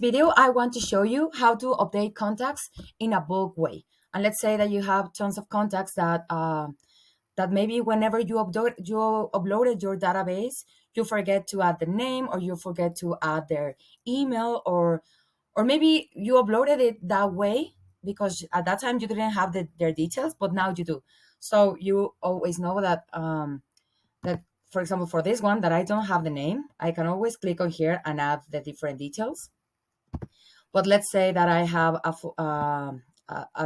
video, I want to show you how to update contacts in a bulk way. And let's say that you have tons of contacts that maybe whenever you uploaded your database, you forget to add the name or you forget to add their email, or maybe you uploaded it that way because at that time you didn't have their details, but now you do. So you always know that, for example, for this one that I don't have the name, I can always click on here and add the different details. But let's say that I have a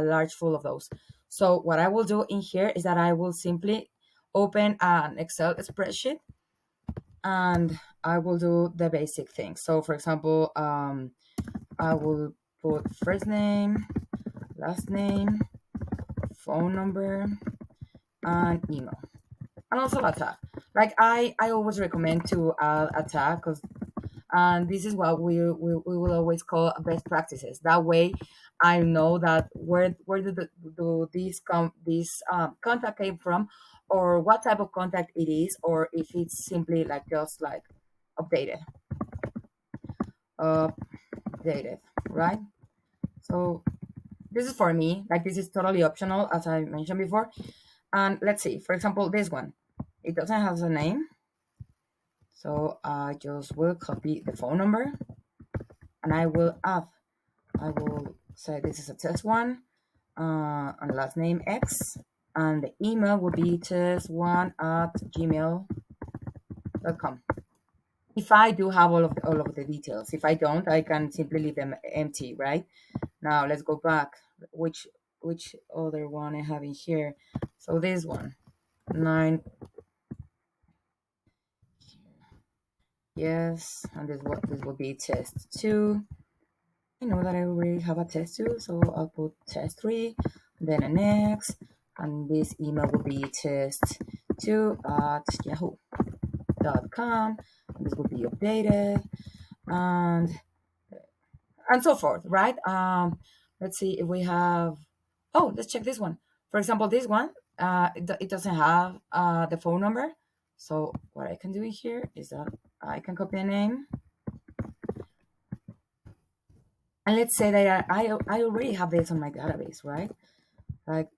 large full of those. So what I will do in here is that I will simply open an Excel spreadsheet and I will do the basic things. So for example, I will put first name, last name, phone number, and email. And also a tag. Like I always recommend to add a tag because and this is what we will always call best practices. That way I know that where do this contact came from, or what type of contact it is, or if it's simply like just like updated updated, right? So this is for me, like this is totally optional as I mentioned before. And let's see, for example, this one, it doesn't have a name, so I just will copy the phone number and I will say this is a test one, and last name X, and the email will be test1@gmail.com. If I do have all of the details, if I don't, I can simply leave them empty, right? Now let's go back. Which other one I have in here? So this one, 9. Yes, and this will be test 2. I know that I already have a test 2, so I'll put test 3, then an X, and this email will be test2@yahoo.com. This will be updated, and so forth, right? Let's see if we have. Oh, let's check this one. For example, this one, it doesn't have the phone number. So what I can do here is that I can copy a name. And let's say that I already have this on my database, right? Like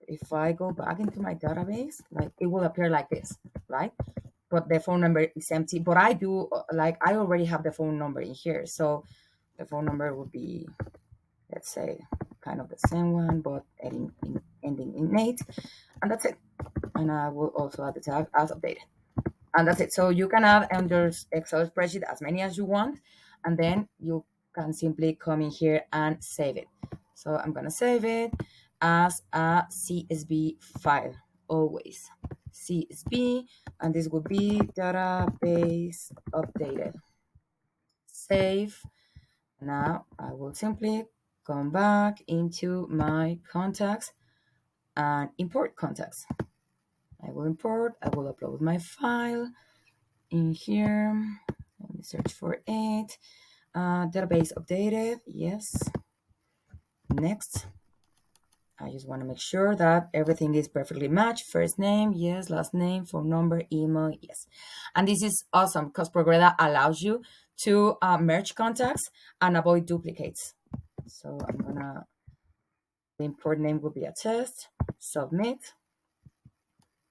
if I go back into my database, like it will appear like this, right? But the phone number is empty. But I do, like I already have the phone number in here. So the phone number would be, let's say, kind of the same one, but ending in 8. And that's it. And I will also add the tag as updated. And that's it. So you can add on your Excel spreadsheet as many as you want, and then you can simply come in here and save it. So I'm gonna save it as a CSV file, always CSV, and this will be database updated. Save. Now I will simply come back into my contacts and import contacts. I will import, I will upload my file in here. Let me search for it. Database updated, yes. Next. I just want to make sure that everything is perfectly matched. First name, yes. Last name, phone number, email, yes. And this is awesome because Progreda allows you to merge contacts and avoid duplicates. So I'm gonna, the import name will be a test, submit,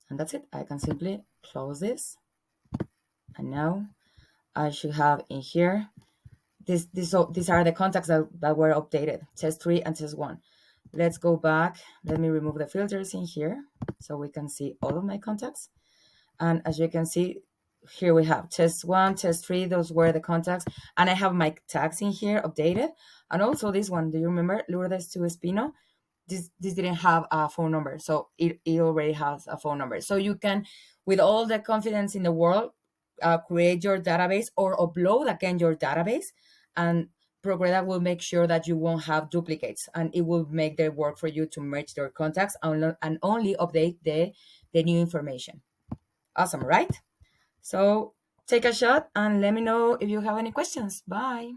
and that's it. I can simply close this. And now I should have in here, these are the contacts that were updated, test 3 and test 1. Let's go back. Let me remove the filters in here so we can see all of my contacts. And as you can see, here we have test 1, test 3. Those were the contacts. And I have my tags in here updated. And also this one, do you remember? Lourdes to Espino. This didn't have a phone number. So it already has a phone number. So you can, with all the confidence in the world, create your database or upload again your database, and Progreda will make sure that you won't have duplicates, and it will make their work for you to merge their contacts and only update the new information. Awesome, right? So take a shot and let me know if you have any questions. Bye.